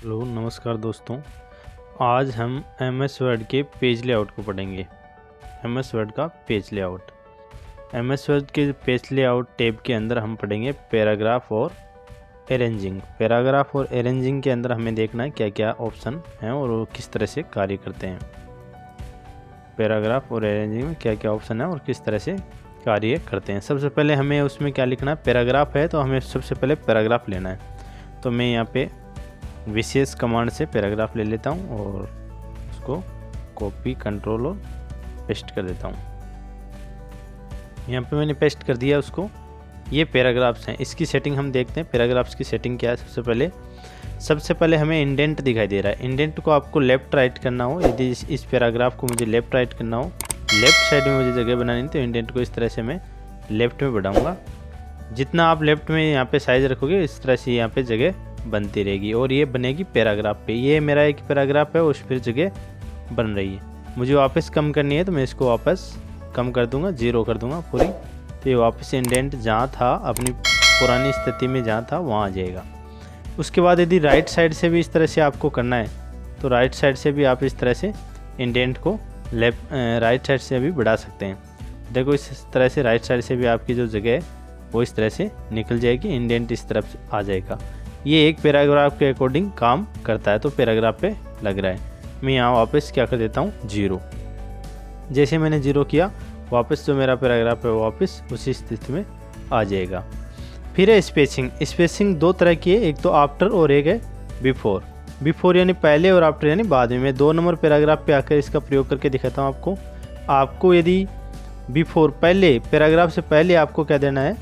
Hello नमस्कार दोस्तों। आज हम एमएस वर्ड के पेज लेआउट को पढ़ेंगे। एमएस वर्ड का पेज लेआउट। एमएस वर्ड के पेज लेआउट टैब के अंदर हम पढ़ेंगे पैराग्राफ और अरेंजिंग। पैराग्राफ और अरेंजिंग के अंदर हमें देखना है क्या क्या ऑप्शन हैं और वो किस तरह से कार्य करते हैं। पैराग्राफ और अरेंजिंग में क्या क्या ऑप्शन है और किस तरह से कार्य करते हैं। सबसे पहले हमें उसमें क्या लिखना है, पैराग्राफ है तो हमें सबसे पहले पैराग्राफ लेना है। तो मैं यहाँ पे विशेष कमांड से पैराग्राफ ले लेता हूँ और उसको कॉपी कंट्रोल और पेस्ट कर देता हूँ। यहाँ पे मैंने पेस्ट कर दिया उसको। ये पैराग्राफ्स हैं, इसकी सेटिंग हम देखते हैं। पैराग्राफ्स की सेटिंग क्या है। सबसे पहले हमें इंडेंट दिखाई दे रहा है। इंडेंट को आपको लेफ़्ट राइट करना हो। यदि इस पैराग्राफ को मुझे लेफ़्ट राइट करना हो, लेफ़्ट साइड में मुझे जगह बनानी, तो इंडेंट को इस तरह से मैं लेफ़्ट में बढ़ाऊँगा। जितना आप लेफ़्ट में यहाँ पे साइज़ रखोगे इस तरह से यहाँ पे जगह बनती रहेगी और ये बनेगी पैराग्राफ पे। ये मेरा एक पैराग्राफ है, उस पर जगह बन रही है। मुझे वापस कम करनी है तो मैं इसको वापस कम कर दूंगा, 0 कर दूंगा पूरी। तो ये वापस इंडेंट जहाँ था, अपनी पुरानी स्थिति में जहाँ था वहाँ आ जाएगा। उसके बाद यदि राइट साइड से भी इस तरह से आपको करना है तो राइट साइड से भी आप इस तरह से इंडेंट को राइट साइड से भी बढ़ा सकते हैं। देखो इस तरह से राइट साइड से भी आपकी जो जगह है वो इस तरह से निकल जाएगी, इंडेंट इस तरफ आ जाएगा। ये एक पैराग्राफ के अकॉर्डिंग काम करता है, तो पैराग्राफ पे लग रहा है। मैं यहाँ वापस क्या कर देता हूँ, 0। जैसे मैंने 0 किया, वापस जो मेरा पैराग्राफ है वापस उसी स्थिति में आ जाएगा। फिर है स्पेसिंग। स्पेसिंग दो तरह की है, एक तो आफ्टर और एक है बिफोर। बिफोर यानी पहले और आफ्टर यानी बाद में। मैं 2 नंबर पैराग्राफ पे आकर इसका प्रयोग करके दिखाता हूँ आपको यदि बिफोर पहले, पैराग्राफ से पहले आपको क्या देना है,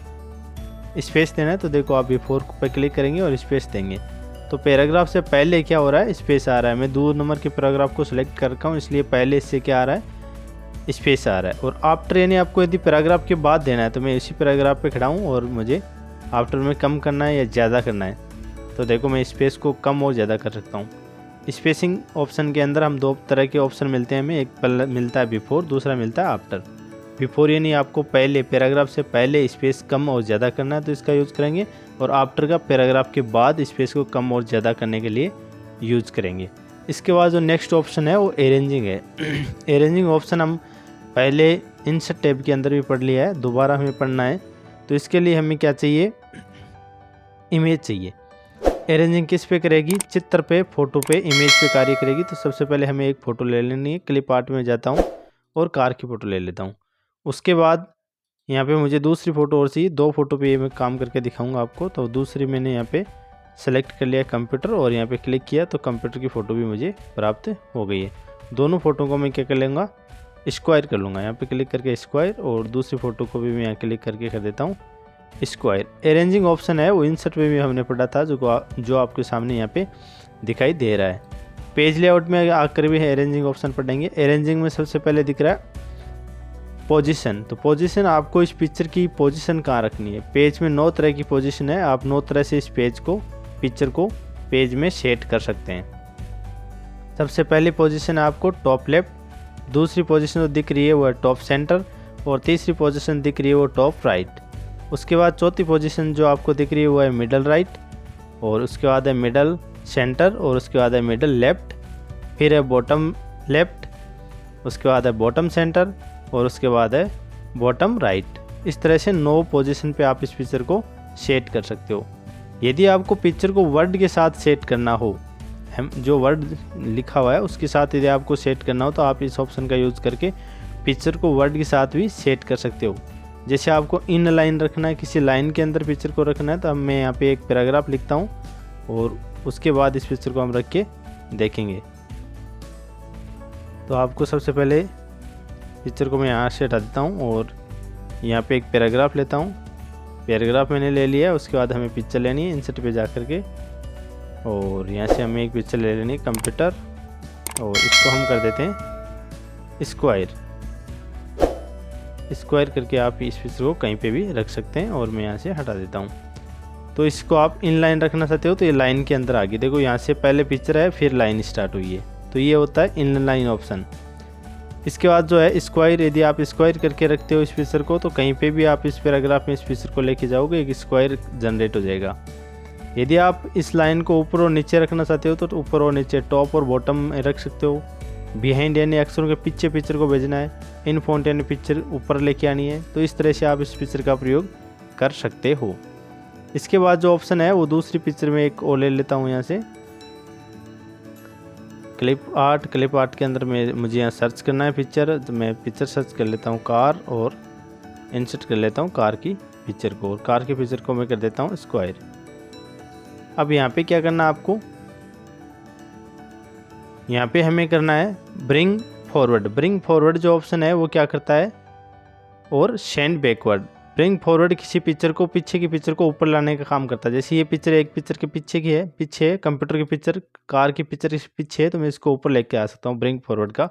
स्पेस देना है। तो देखो आप बिफोर पे क्लिक करेंगे और स्पेस देंगे तो पैराग्राफ से पहले क्या हो रहा है, स्पेस आ रहा है। मैं 2 नंबर के पैराग्राफ को सिलेक्ट कर रखा हूँ, इसलिए पहले इससे क्या आ रहा है, स्पेस आ रहा है। और आफ्टर यानी आपको यदि पैराग्राफ के बाद देना है तो मैं इसी पैराग्राफ पे खड़ा हूँ और मुझे आफ्टर में कम करना है या ज़्यादा करना है। तो देखो मैं स्पेस को कम और ज़्यादा कर सकता हूँ। स्पेसिंग ऑप्शन के अंदर हम 2 तरह के ऑप्शन मिलते हैं हमें, एक मिलता है बिफोर, दूसरा मिलता है आफ्टर। बिफोर यानी आपको पहले, पैराग्राफ से पहले स्पेस कम और ज़्यादा करना है तो इसका यूज़ करेंगे, और आफ्टर का पैराग्राफ के बाद स्पेस को कम और ज़्यादा करने के लिए यूज़ करेंगे। इसके बाद जो नेक्स्ट ऑप्शन है वो अरेंजिंग है। अरेंजिंग ऑप्शन हम पहले इंसर्ट टैब के अंदर भी पढ़ लिया है, दोबारा हमें पढ़ना है। तो इसके लिए हमें क्या चाहिए, इमेज चाहिए। अरेंजिंग किस पे करेगी, चित्र पे, फोटो पे, इमेज पे कार्य करेगी। तो सबसे पहले हमें एक फ़ोटो ले लेनी है। क्लिप आर्ट में जाता हूँ और कार की फ़ोटो ले लेता हूँ। उसके बाद यहाँ पे मुझे दूसरी फ़ोटो और चाहिए। 2 फोटो पे ये मैं काम करके दिखाऊंगा आपको। तो दूसरी मैंने यहाँ पे सेलेक्ट कर लिया कंप्यूटर और यहाँ पे क्लिक किया तो कंप्यूटर की फ़ोटो भी मुझे प्राप्त हो गई है। दोनों फ़ोटो को मैं क्या कर लूँगा, स्क्वायर कर लूँगा। यहाँ पे क्लिक करके स्क्वायर, और दूसरी फ़ोटो को भी मैं यहाँ क्लिक करके कर देता हूँ स्क्वायर। अरेंजिंग ऑप्शन है वो इंसर्ट पे भी हमने पढ़ा था, जो आपके सामने यहाँ पे दिखाई दे रहा है। पेज लेआउट में आकर भी अरेंजिंग ऑप्शन पढ़ेंगे। अरेंजिंग में सबसे पहले दिख रहा है पोजीशन। तो पोजीशन आपको इस पिक्चर की पोजीशन कहाँ रखनी है। पेज में 9 तरह की पोजीशन है, आप 9 तरह से इस पिक्चर को पेज में सेट कर सकते हैं। सबसे पहली पोजीशन है आपको टॉप लेफ्ट, दूसरी पोजीशन जो दिख रही है वो है टॉप सेंटर, और तीसरी पोजीशन दिख रही है वो टॉप राइट। उसके बाद चौथी पोजीशन जो आपको दिख रही है वो है मिडल राइट, और उसके बाद है मिडल सेंटर, और उसके बाद है मिडल लेफ्ट, फिर है बॉटम लेफ्ट, उसके बाद है बॉटम सेंटर, और उसके बाद है बॉटम राइट। इस तरह से 9 पोजीशन पे आप इस पिक्चर को सेट कर सकते हो। यदि आपको पिक्चर को वर्ड के साथ सेट करना हो, हम जो वर्ड लिखा हुआ है उसके साथ यदि आपको सेट करना हो तो आप इस ऑप्शन का यूज़ करके पिक्चर को वर्ड के साथ भी सेट कर सकते हो। जैसे आपको इन लाइन रखना है, किसी लाइन के अंदर पिक्चर को रखना है, तो अब मैं यहाँ पे एक पैराग्राफ लिखता हूँ और उसके बाद इस पिक्चर को हम रख के देखेंगे। तो आपको सबसे पहले पिक्चर को मैं यहाँ से हटा देता हूँ और यहाँ पे एक पैराग्राफ लेता हूँ। पैराग्राफ मैंने ले लिया। उसके बाद हमें पिक्चर लेनी है इंसर्ट पे जा कर के, और यहाँ से हमें एक पिक्चर ले लेनी है कंप्यूटर, और इसको हम कर देते हैं स्क्वायर। स्क्वायर करके आप इस पिक्चर को कहीं पे भी रख सकते हैं, और मैं यहाँ से हटा देता हूँ। तो इसको आप इन लाइन रखना चाहते हो तो ये लाइन के अंदर आ गई। देखो यहाँ से पहले पिक्चर है फिर लाइन स्टार्ट हुई है, तो ये होता है इन लाइन ऑप्शन। इसके बाद जो है स्क्वायर, यदि आप स्क्वायर करके रखते हो इस पिक्चर को तो कहीं पे भी आप इस पैराग्राफ में इस पिक्चर को लेके जाओगे एक स्क्वायर जनरेट हो जाएगा। यदि आप इस लाइन को ऊपर और नीचे रखना चाहते हो तो ऊपर और नीचे, टॉप और बॉटम में रख सकते हो। बिहाइंड यानी अक्षरों के पीछे पिक्चर को भेजना है। इन फॉन्ट यानी पिक्चर ऊपर लेके आनी है। तो इस तरह से आप इस पिक्चर का प्रयोग कर सकते हो। इसके बाद जो ऑप्शन है वो दूसरी पिक्चर में एक और ले लेता हूँ यहाँ से, क्लिप आर्ट के अंदर में मुझे यहाँ सर्च करना है पिक्चर। तो मैं पिक्चर सर्च कर लेता हूँ कार और इंसर्ट कर लेता हूँ कार की पिक्चर को, और कार की पिक्चर को मैं कर देता हूँ स्क्वायर। अब यहाँ पे क्या करना है आपको, यहाँ पे हमें करना है ब्रिंग फॉरवर्ड। ब्रिंग फॉरवर्ड जो ऑप्शन है वो क्या करता है, और सेंड बैकवर्ड। ब्रिंग फॉरवर्ड किसी पिक्चर को, पीछे की पिक्चर को ऊपर लाने का काम करता है। जैसे ये पिक्चर एक पिक्चर के पीछे की है, पीछे कंप्यूटर की पिक्चर, कार की पिक्चर इस पीछे है, तो मैं इसको ऊपर लेके आ सकता हूँ ब्रिंग फॉरवर्ड का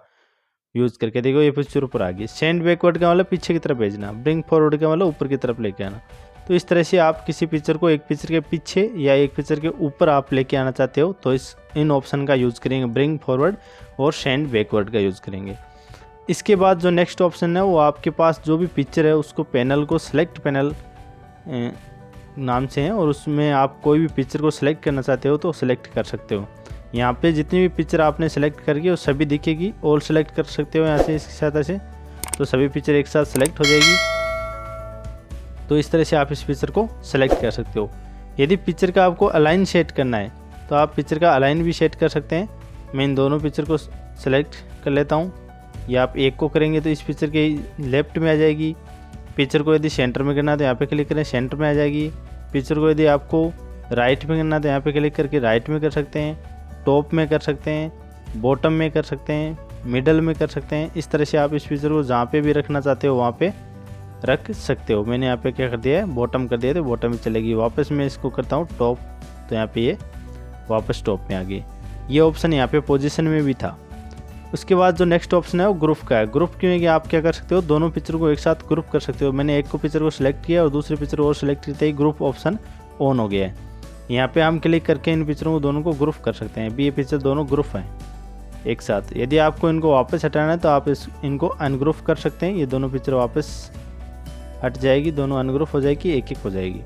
यूज़ करके। देखो ये पिक्चर ऊपर आ गई। सेंड बैकवर्ड का मतलब पीछे की तरफ भेजना, ब्रिंग फॉरवर्ड का मतलब ऊपर की तरफ लेके आना। तो इस तरह से आप किसी पिक्चर को एक पिक्चर के पीछे या एक पिक्चर के ऊपर आप लेके आना चाहते हो तो इन ऑप्शन का यूज़ करेंगे, ब्रिंग फॉरवर्ड और सेंड बैकवर्ड का यूज़ करेंगे। इसके बाद जो नेक्स्ट ऑप्शन है वो आपके पास जो भी पिक्चर है उसको पैनल को सेलेक्ट पैनल नाम से है, और उसमें आप कोई भी पिक्चर को सिलेक्ट करना चाहते हो तो सिलेक्ट कर सकते हो। यहाँ पे जितनी भी पिक्चर आपने सेलेक्ट करके वो सभी दिखेगी, ऑल सेलेक्ट कर सकते हो यहाँ से इसकी सहायता से, तो सभी पिक्चर एक साथ सेलेक्ट हो जाएगी। तो इस तरह से आप इस पिक्चर को सेलेक्ट कर सकते हो। यदि पिक्चर का आपको अलाइन सेट करना है तो आप पिक्चर का अलाइन भी सेट कर सकते हैं। मैं इन दोनों पिक्चर को सेलेक्ट कर लेता हूँ, या आप एक को करेंगे तो इस पिक्चर के लेफ्ट में आ जाएगी। पिक्चर को यदि सेंटर में करना है तो यहाँ पे क्लिक करें, सेंटर में आ जाएगी। पिक्चर को यदि आपको राइट में करना है तो यहाँ पे क्लिक करके राइट में कर सकते हैं, टॉप में कर सकते हैं, बॉटम में कर सकते हैं, मिडल में कर सकते हैं। इस तरह से आप इस पिक्चर को जहाँ पे भी रखना चाहते हो वहाँ पे रख सकते हो। मैंने यहाँ पे क्या कर दिया है, बॉटम कर दिया, तो बॉटम में चलेगी। वापस मैं इसको करता हूँ टॉप, तो यहाँ पे ये वापस टॉप में आ गई। ये ऑप्शन यहाँ पे पोजीशन में भी था। उसके बाद जो नेक्स्ट ऑप्शन है वो ग्रुप का है। ग्रुप क्यों है कि आप क्या कर सकते हो, दोनों पिक्चर को एक साथ ग्रुप कर सकते हो। मैंने एक को पिक्चर को सिलेक्ट किया और दूसरी पिक्चर और सिलेक्ट करते ही ग्रुप ऑप्शन ऑन हो गया है। यहाँ पे हम क्लिक करके इन पिक्चरों को दोनों को ग्रुप कर सकते हैं। अभी ये पिक्चर दोनों ग्रुप हैं एक साथ। यदि आपको इनको वापस हटाना है तो आप इनको अनग्रुप कर सकते हैं। ये दोनों पिक्चर वापस हट जाएगी, दोनों अनग्रुप हो जाएगी, एक एक हो जाएगी।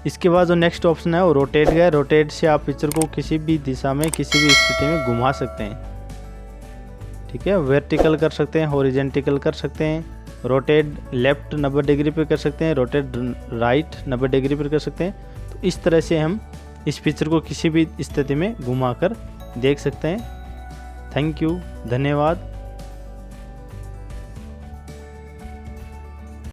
इसके बाद जो नेक्स्ट ऑप्शन है वो रोटेट का है। रोटेट से आप पिक्चर को किसी भी दिशा में, किसी भी स्थिति में घुमा सकते हैं। ठीक है, वर्टिकल कर सकते हैं, हॉरिजॉन्टल कर सकते हैं, रोटेट लेफ्ट 90 डिग्री पे कर सकते हैं, रोटेट राइट 90 डिग्री पर कर सकते हैं। तो इस तरह से हम इस पिक्चर को किसी भी स्थिति में घुमा कर देख सकते हैं। थैंक यू, धन्यवाद।